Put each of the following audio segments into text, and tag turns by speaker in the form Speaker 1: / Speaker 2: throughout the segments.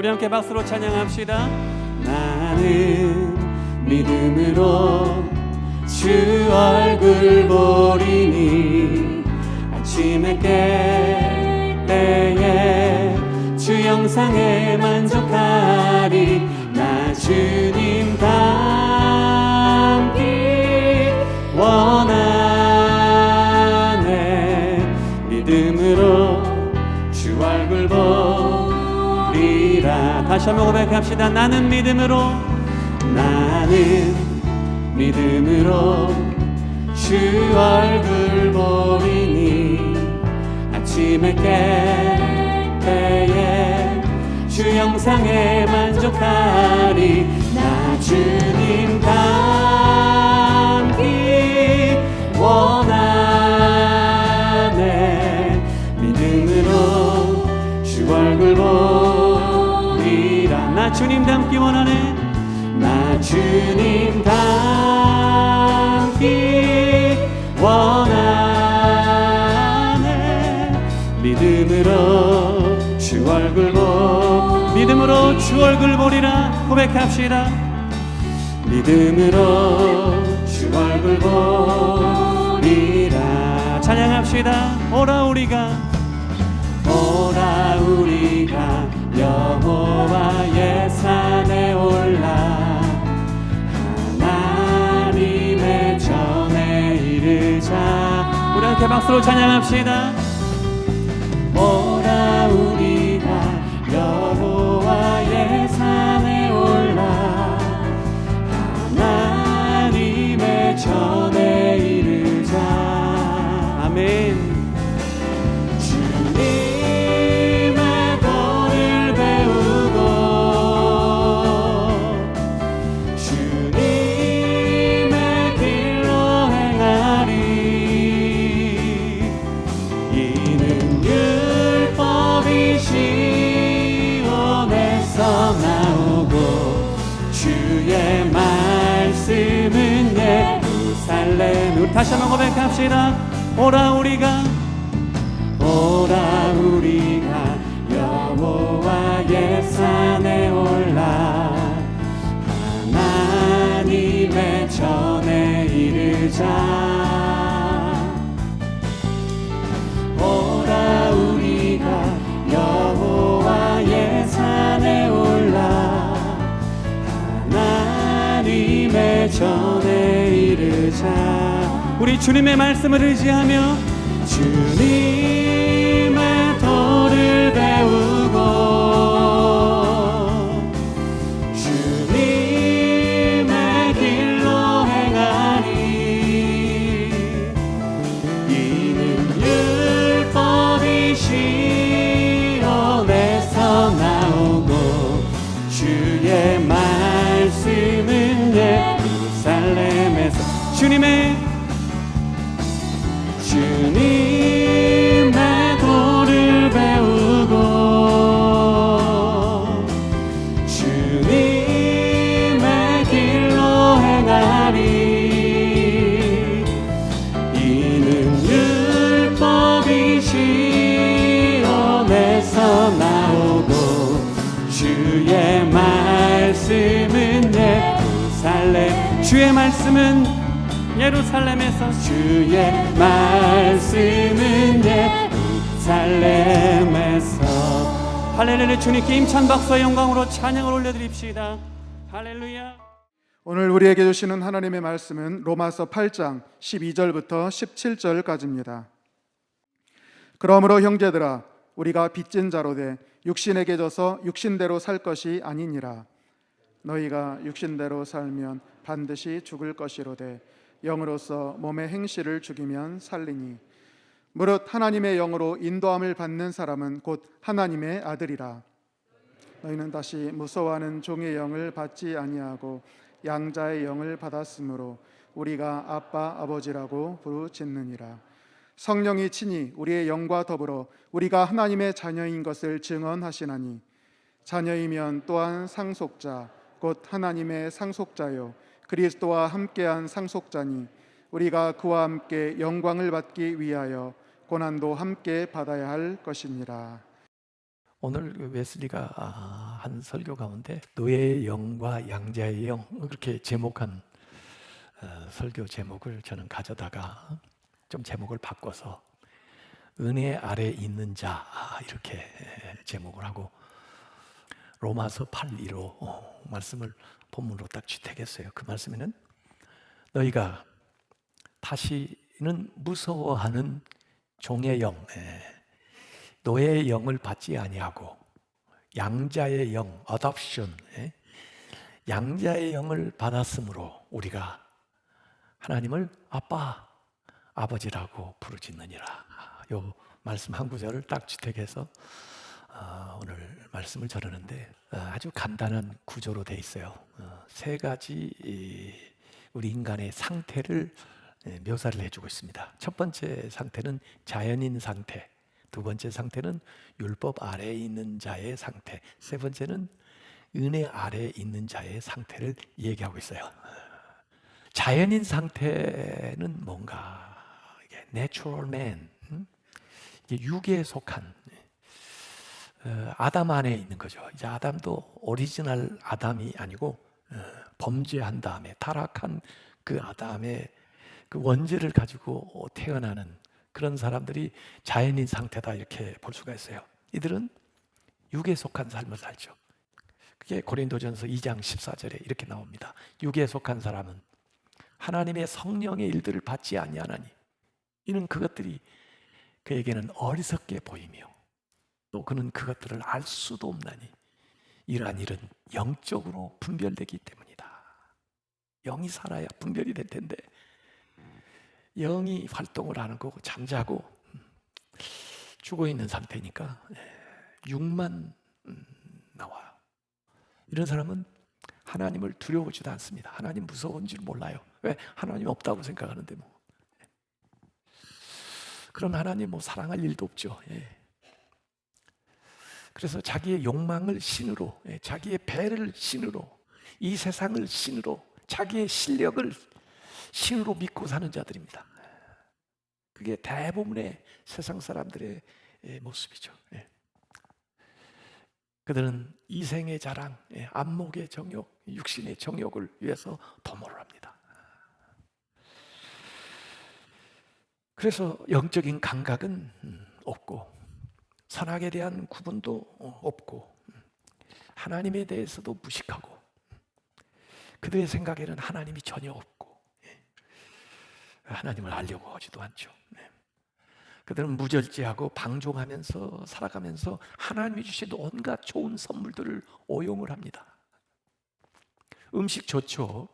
Speaker 1: 우리 함께 박수로 찬양합시다. 나는 믿음으로 주 얼굴 보리니 아침에 깰 때에 주 영상에 만족하리. 나 주님 닮기 원하네. 믿음으로 주 얼굴 보리라. 다시 한번 고백합시다. 나는 믿음으로 주 얼굴 보리니 아침에 깰 때에 주 영상에 만족하리. 나 주님 닮기 원하네. 믿음으로 주 얼굴 보리라. 나 주님 닮기 원하네. 나 주님 닮기 원하네. 믿음으로 주 얼굴 믿음으로 주 얼굴 보리라. 고백합시다. 믿음으로 주 얼굴 보리라. 찬양합시다. 오라 우리가 여호와의 산에 올라 하나님의 전에 이르자. 우리 함께 박수로 찬양합시다. 오라 우리가 여호와의 산에 올라 하나님의 전에 이르자. 아멘. 우리 다시 한번 고백합시다. 오라 우리가 여호와의 산에 올라 하나님의 전에 이르자. 오라 우리가 여호와의 산에 올라 하나님의 전에 이르자. 우리 주님의 말씀을 의지하며 주님의 도를 배우고 주님의 길로 행하니 이는 율법이 시온에서 나오고 주의 말씀은 예루살렘에서. 주님의 도를 배우고 주님의 길로 행하리. 이는 율법이 시온에서 나오고 주의 말씀은 예루살렘. 주의 말씀은 예루살렘에서. 주의 말씀은 예루살렘에서. 할렐루야. 주님께 힘찬 박수와 영광으로 찬양을 올려드립시다. 할렐루야.
Speaker 2: 오늘 우리에게 주시는 하나님의 말씀은 로마서 8장 12절부터 17절까지입니다. 그러므로 형제들아 우리가 빚진 자로 돼 육신에게 져서 육신대로 살 것이 아니니라. 너희가 육신대로 살면 반드시 죽을 것이로되 영으로서 몸의 행실을 죽이면 살리니 무릇 하나님의 영으로 인도함을 받는 사람은 곧 하나님의 아들이라. 너희는 다시 무서워하는 종의 영을 받지 아니하고 양자의 영을 받았으므로 우리가 아빠 아버지라고 부르짖느니라. 성령이 친히 우리의 영과 더불어 우리가 하나님의 자녀인 것을 증언하시나니 자녀이면 또한 상속자 곧 하나님의 상속자요 그리스도와 함께한 상속자니 우리가 그와 함께 영광을 받기 위하여 고난도 함께 받아야 할 것이니라.
Speaker 3: 오늘 웨슬리가 한 설교 가운데 노예의 영과 양자의 영 그렇게 제목한 설교 제목을 저는 가져다가 좀 제목을 바꿔서 은혜 아래 있는 자 이렇게 제목을 하고 로마서 8:2로 말씀을 본문으로 딱 채택했어요. 그 말씀에는 너희가 다시는 무서워하는 종의 영, 노예의 영을 받지 아니하고 양자의 영, adoption, 양자의 영을 받았으므로 우리가 하나님을 아빠, 아버지라고 부르짖느니라. 요 말씀 한 구절을 딱 채택해서 오늘 말씀을 전하는데 아주 간단한 구조로 돼 있어요. 세 가지 우리 인간의 상태를 묘사를 해주고 있습니다. 첫 번째 상태는 자연인 상태, 두 번째 상태는 율법 아래에 있는 자의 상태, 세 번째는 은혜 아래에 있는 자의 상태를 얘기하고 있어요. 자연인 상태는 뭔가 이게 natural man, 이게 육에 속한 아담 안에 있는 거죠. 이제 아담도 오리지널 아담이 아니고 범죄한 다음에 타락한 그 아담의 그 원죄를 가지고 태어나는 그런 사람들이 자연인 상태다 이렇게 볼 수가 있어요. 이들은 육에 속한 삶을 살죠. 그게 고린도전서 2장 14절에 이렇게 나옵니다. 육에 속한 사람은 하나님의 성령의 일들을 받지 아니하나니 이는 그것들이 그에게는 어리석게 보이며 또 그는 그것들을 알 수도 없나니 이러한 일은 영적으로 분별되기 때문이다. 영이 살아야 분별이 될 텐데 영이 활동을 하는 거고 잠자고 죽어있는 상태니까 육만 나와요. 이런 사람은 하나님을 두려워하지도 않습니다. 하나님 무서운 줄 몰라요. 왜? 하나님 없다고 생각하는데 뭐. 그런 하나님 뭐 사랑할 일도 없죠. 그래서 자기의 욕망을 신으로, 자기의 배를 신으로, 이 세상을 신으로, 자기의 실력을 신으로 믿고 사는 자들입니다. 그게 대부분의 세상 사람들의 모습이죠. 그들은 이생의 자랑, 안목의 정욕, 육신의 정욕을 위해서 도모를 합니다. 그래서 영적인 감각은 없고 선악에 대한 구분도 없고 하나님에 대해서도 무식하고 그들의 생각에는 하나님이 전혀 없고 하나님을 알려고 하지도 않죠. 그들은 무절제하고 방종하면서 살아가면서 하나님이 주신 온갖 좋은 선물들을 오용을 합니다. 음식 좋죠.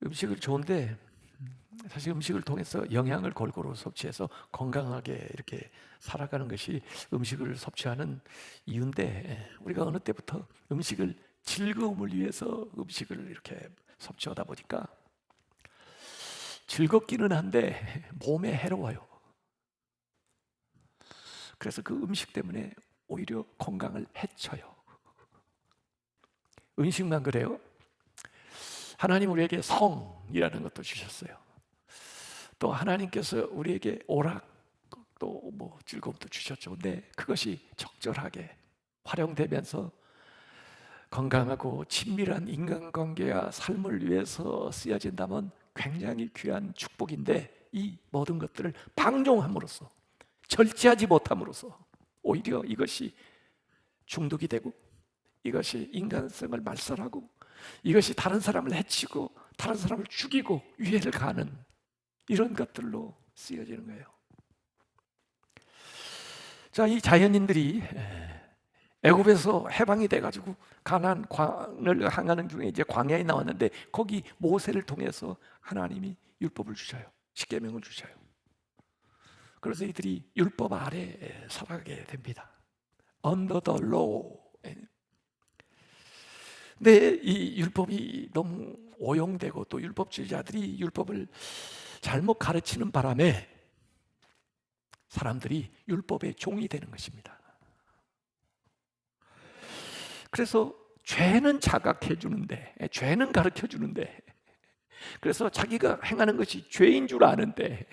Speaker 3: 음식을 좋은데 사실 음식을 통해서 영양을 골고루 섭취해서 건강하게 이렇게 살아가는 것이 음식을 섭취하는 이유인데 우리가 어느 때부터 음식을 즐거움을 위해서 음식을 이렇게 섭취하다 보니까 즐겁기는 한데 몸에 해로워요. 그래서 그 음식 때문에 오히려 건강을 해쳐요. 음식만 그래요? 하나님 우리에게 성이라는 것도 주셨어요. 또 하나님께서 우리에게 오락 또 뭐 즐거움도 주셨죠. 근데 그것이 적절하게 활용되면서 건강하고 친밀한 인간관계와 삶을 위해서 쓰여진다면 굉장히 귀한 축복인데 이 모든 것들을 방종함으로써 절제하지 못함으로써 오히려 이것이 중독이 되고 이것이 인간성을 말살하고 이것이 다른 사람을 해치고 다른 사람을 죽이고 위해를 가하는 이런 것들로 쓰여지는 거예요. 자, 이 자연인들이 애굽에서 해방이 돼가지고 가나안을 향하는 중에 이제 광야에 나왔는데 거기 모세를 통해서 하나님이 율법을 주셔요. 십계명을 주셔요. 그래서 이들이 율법 아래 살아가게 됩니다. Under the law. 근데 이 율법이 너무 오용되고 또 율법주의자들이 율법을 잘못 가르치는 바람에 사람들이 율법의 종이 되는 것입니다. 그래서 죄는 자각해 주는데, 죄는 가르쳐 주는데, 그래서 자기가 행하는 것이 죄인 줄 아는데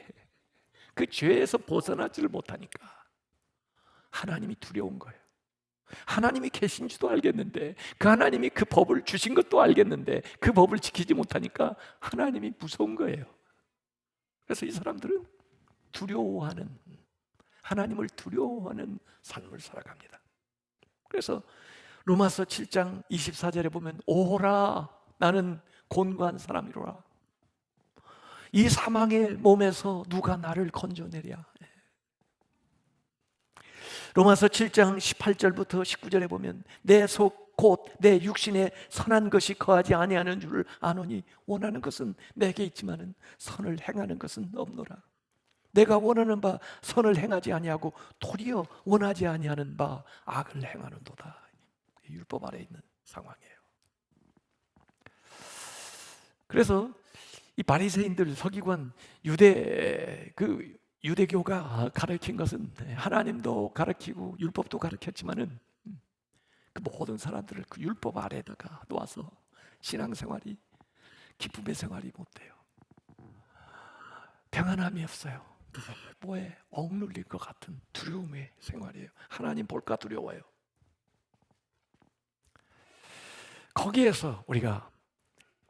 Speaker 3: 그 죄에서 벗어나지를 못하니까 하나님이 두려운 거예요. 하나님이 계신지도 알겠는데, 그 하나님이 그 법을 주신 것도 알겠는데 그 법을 지키지 못하니까 하나님이 무서운 거예요. 그래서 이 사람들은 두려워하는, 하나님을 두려워하는 삶을 살아갑니다. 그래서 로마서 7장 24절에 보면 오호라 나는 곤고한 사람이로라, 이 사망의 몸에서 누가 나를 건져내랴. 로마서 7장 18절부터 19절에 보면 내 속 곧 내 육신에 선한 것이 거하지 아니하는 줄을 아노니 원하는 것은 내게 있지만은 선을 행하는 것은 없노라. 내가 원하는 바 선을 행하지 아니하고 도리어 원하지 아니하는 바 악을 행하는도다. 율법 아래 있는 상황이에요. 그래서 이 바리새인들, 서기관, 유대교가 가르친 것은 하나님도 가르치고 율법도 가르쳤지만은 그 모든 사람들을 그 율법 아래다가 놓아서 신앙생활이, 기쁨의 생활이 못 돼요. 평안함이 없어요. 뭐에 억눌릴 것 같은 두려움의 생활이에요. 하나님 볼까 두려워요. 거기에서 우리가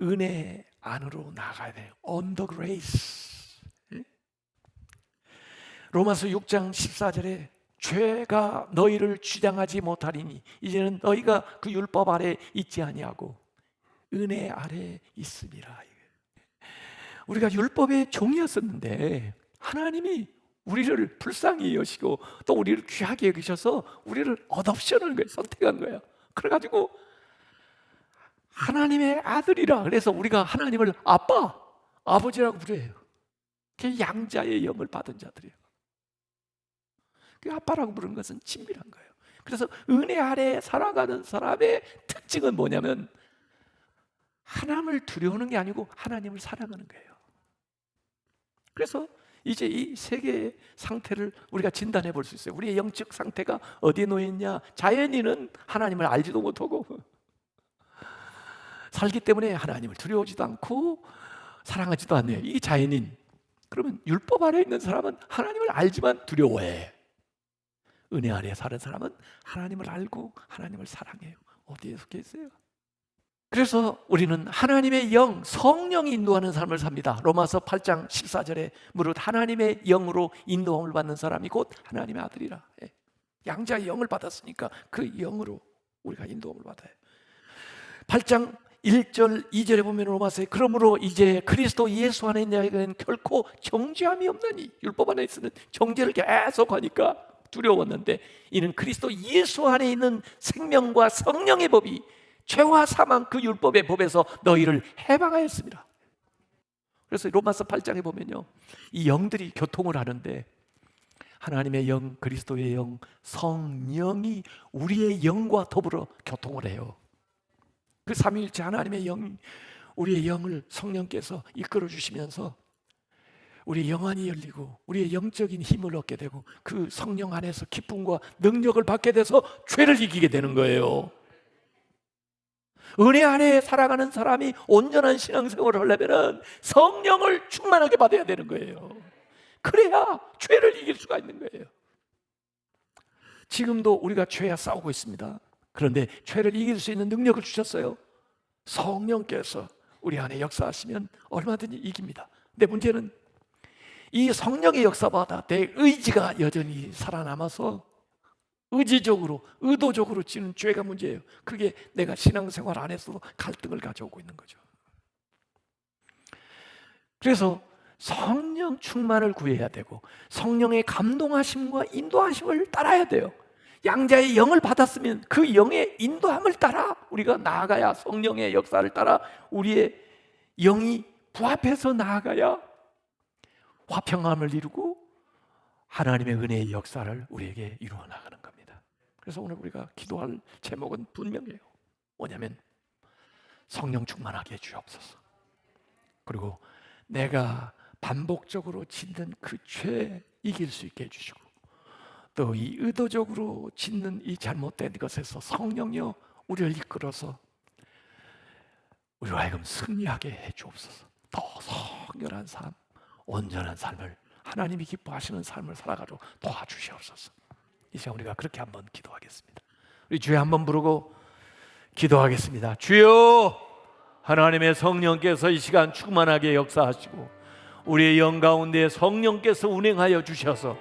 Speaker 3: 은혜 안으로 나가야 돼요. On the grace. 로마서 6장 14절에 죄가 너희를 주장하지 못하리니 이제는 너희가 그 율법 아래 있지 아니하고 은혜 아래 있음이라. 우리가 율법의 종이었었는데 하나님이 우리를 불쌍히 여시고 또 우리를 귀하게 여기셔서 우리를 어답션한 거예요. 선택한 거예요. 그래가지고 하나님의 아들이라, 그래서 우리가 하나님을 아빠, 아버지라고 부르요. 그게 양자의 영을 받은 자들이에요. 그 아빠라고 부르는 것은 친밀한 거예요. 그래서 은혜 아래 살아가는 사람의 특징은 뭐냐면 하나님을 두려워하는 게 아니고 하나님을 사랑하는 거예요. 그래서 이제 이 세 개의 상태를 우리가 진단해 볼 수 있어요. 우리의 영적 상태가 어디에 놓여 있냐? 자연인은 하나님을 알지도 못하고 살기 때문에 하나님을 두려워하지도 않고 사랑하지도 않네요. 이 자연인. 그러면 율법 아래 있는 사람은 하나님을 알지만 두려워해. 은혜 아래 사는 사람은 하나님을 알고 하나님을 사랑해요. 어디에 속해 있어요? 그래서 우리는 하나님의 영, 성령이 인도하는 삶을 삽니다. 로마서 8장 14절에 무릇 하나님의 영으로 인도함을 받는 사람이 곧 하나님의 아들이라. 양자의 영을 받았으니까 그 영으로 우리가 인도함을 받아요. 8장 1절 2절에 보면 로마서에 그러므로 이제 그리스도 예수 안에 있는 자에게는 결코 정죄함이 없나니, 율법 안에 있으면 정죄를 계속 하니까 두려웠는데 이는 그리스도 예수 안에 있는 생명과 성령의 법이 죄와 사망 그 율법의 법에서 너희를 해방하였습니다. 그래서 로마서 8장에 보면요, 이 영들이 교통을 하는데 하나님의 영, 그리스도의 영, 성령이 우리의 영과 더불어 교통을 해요. 그 삼위일체 하나님의 영, 우리의 영을 성령께서 이끌어 주시면서 우리의 영안이 열리고 우리의 영적인 힘을 얻게 되고 그 성령 안에서 기쁨과 능력을 받게 돼서 죄를 이기게 되는 거예요. 은혜 안에 살아가는 사람이 온전한 신앙생활을 하려면 성령을 충만하게 받아야 되는 거예요. 그래야 죄를 이길 수가 있는 거예요. 지금도 우리가 죄와 싸우고 있습니다. 그런데 죄를 이길 수 있는 능력을 주셨어요. 성령께서 우리 안에 역사하시면 얼마든지 이깁니다. 근데 문제는 이 성령의 역사보다 내 의지가 여전히 살아남아서 의지적으로, 의도적으로 지는 죄가 문제예요. 그게 내가 신앙생활 안에서도 갈등을 가져오고 있는 거죠. 그래서 성령 충만을 구해야 되고 성령의 감동하심과 인도하심을 따라야 돼요. 양자의 영을 받았으면 그 영의 인도함을 따라 우리가 나아가야, 성령의 역사를 따라 우리의 영이 부합해서 나아가야 화평함을 이루고 하나님의 은혜의 역사를 우리에게 이루어 나가는 겁니다. 그래서 오늘 우리가 기도할 제목은 분명해요. 뭐냐면 성령 충만하게 해주옵소서. 그리고 내가 반복적으로 짓는 그 죄 이길 수 있게 해주시고 또 이 의도적으로 짓는 이 잘못된 것에서 성령이여 우리를 이끌어서 우리로 하여금 승리하게 해주옵소서. 더 성결한 삶, 온전한 삶을, 하나님이 기뻐하시는 삶을 살아가도록 도와주시옵소서. 이 시간 우리가 그렇게 한번 기도하겠습니다. 우리 주여 한번 부르고 기도하겠습니다. 주여, 하나님의 성령께서 이 시간 충만하게 역사하시고 우리의 영 가운데 성령께서 운행하여 주셔서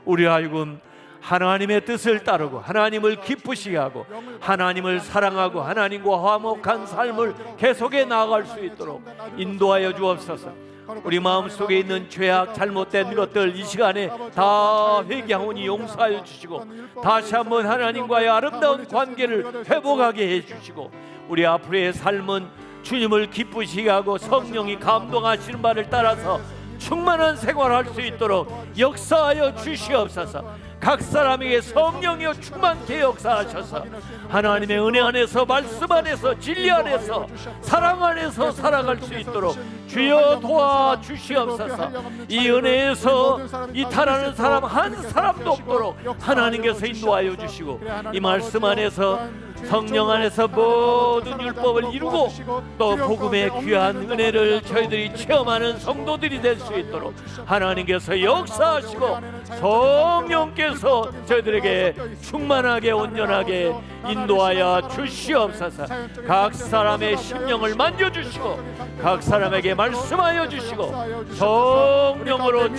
Speaker 3: 우리 하여금 하나님의 뜻을 따르고 하나님을 기쁘시게 하고 하나님을 사랑하고 하나님과 화목한 삶을 계속해 나아갈 수 있도록 인도하여 주옵소서. 우리 마음속에 있는 죄악 잘못된 것들 이 시간에 다 회개하오니 용서하여 주시고 다시 한번 하나님과의 아름다운 관계를 회복하게 해주시고 우리 앞으로의 삶은 주님을 기쁘시게 하고 성령이 감동하시는 바를 따라서 충만한 생활할 수 있도록 역사하여 주시옵소서. 각 사람에게 성령이여 충만케 역사하셔서 하나님의 은혜 안에서 말씀 안에서 진리 안에서 사랑 안에서 살아갈 수 있도록 주여 도와주시옵소서. 이 은혜에서 이탈하는 사람 한 사람도 없도록 하나님께서 인도하여 주시고 이 말씀 안에서 성령 안에서 모든 율법을 이루고 또 복음의 귀한 은혜를 저희들이 체험하는 성도들이 될 수 있도록 하나님께서 역사하시고 성령께서 저희들에게 충만하게 온전하게 인도하여 주시옵소서. 각 사람의 심령을 만져주시고 각 사람에게 말씀하여 주시고 성령으로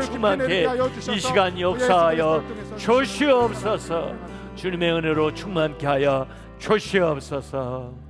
Speaker 3: 충만케 이 시간 역사하여 주시옵소서. 주님의 은혜로 충만케 하여 주시옵소서.